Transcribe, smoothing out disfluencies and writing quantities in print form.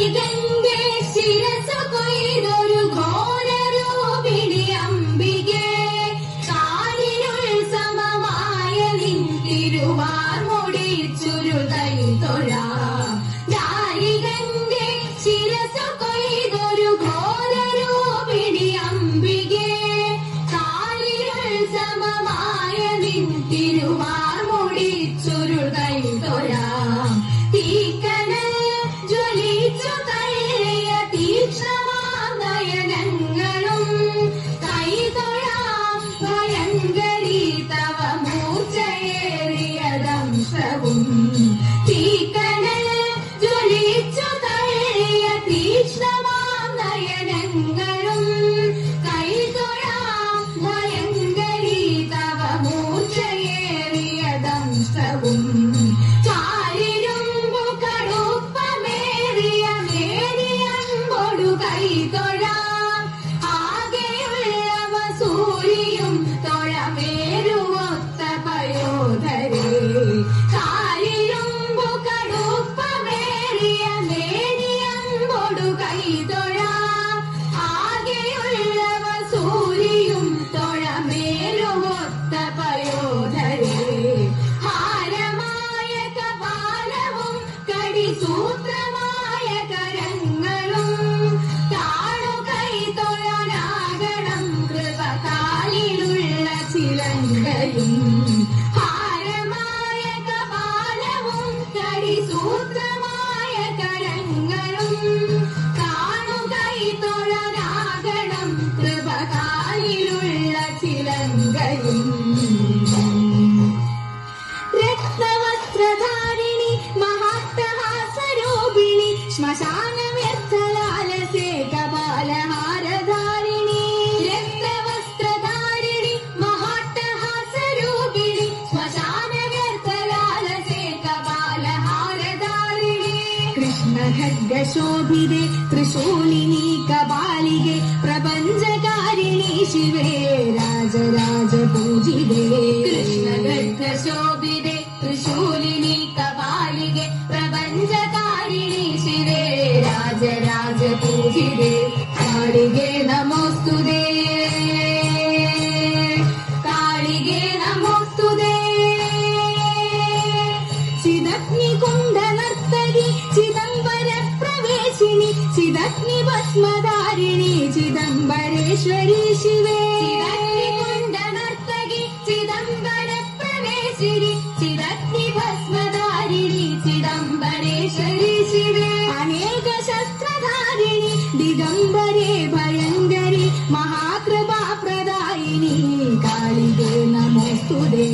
ജാലികന്റെ ശിരസു കൊയ്തൊരു ഘോരരൂപിണി അംബികെ കാലിനുത്സവമായ നിൻ തിരുവാർമുടി ചുരുതൈ തൊഴാം. ജാലികന്റെ ശിരസു കൊയ്തൊരു ഘോരരൂപിണി അംബികെ കാലിനുത്സവമായ നിൻ തിരുവാർമുടി ചുരുതൈ തൊഴാം. തീക്കനൽ ജ്വലിച്ചു തള്ളിയ തീക്ഷ്ണമാനയനങ്ങളും കൈതൊഴാം. ഭയങ്കരീ തവ മൂർച്ചയേറിയ ദംശവും. തീക്കനൽ ജ്വലിച്ചു തള്ളിയ തീക്ഷ്ണമാനയനങ്ങളും കൈതൊഴാം. ഭയങ്കരീ തവ മൂർച്ചയേറിയ ദംശവും. കൈതൊഴാം. ആകെയുള്ളവ സൂര്യയും തൊഴമേരുവൊത്ത പയോധരേ. കാലിരുമ്പു കടുപ്പമേറിയ മേനിയമ്പൊടു കൈതൊഴാം. ആകെയുള്ളവ സൂര്യയും തൊഴമേരുവൊത്ത പയോധരേ. ഹാരമായ കപാലവും കടിസൂത്രമായ കരങ്ങളും ചിലങ്കയും. ഹാരമായ കപാലവും കടിസൂത്രമായ കരങ്ങളും കാണുകൈ തൊഴനാകണം കൃപകാലിലുള്ള ചിലങ്കയും. രക്തവസ്ത്രധാരിണി മഹാട്ടഹാസരൂപിണി ശ്മശാനവ്യർത്ഥലാലസേ കപാലഹാരധാരിണി. രക്തവസ്ത്രധാരിണി മഹാട്ടഹാസരൂപിണി ശ്മശാനവ്യർത്ഥലാലസേ കപാലഹാരധാരിണി. കൃഷ്ണഖഡ്ഗശോഭിതേ ത്രിശൂലിനി കപാലികെ പ്രപഞ്ചകാരിണി ശിവേ രാജരാജപൂജിതേ. കൃഷ്ണഖഡ്ഗശോഭിതേ ത്രിശൂലിനി കപാലികെ പ്രപഞ്ചകാരിണി ശിവേ രാജരാജപൂജിതേ. കാളികേ നമോസ്തുതേ. കാളികേ നമോസ്തുതേ. ചിദഗ്നികുണ്ഡ നർത്തകി ചിദംബര പ്രവേശിനി ചിദഗ്നി ഭസ്മധാരിണി ചിദംബരേശ്വരി ശിവേ. ചിദഗ്നികുണ്ഡ നർത്തകി ചിദംബര പ്രവേശിനി ചിദഗ്നി ഭസ്മധാരിണി ചിദംബരേശ്വരി ശിവേ. അനേക ശസ്ത്രധാരിണി ദിഗംബരേ ഭയങ്കരി മഹാകൃപാപ്രദായിനി കാളികേ നമോസ്തുതേ.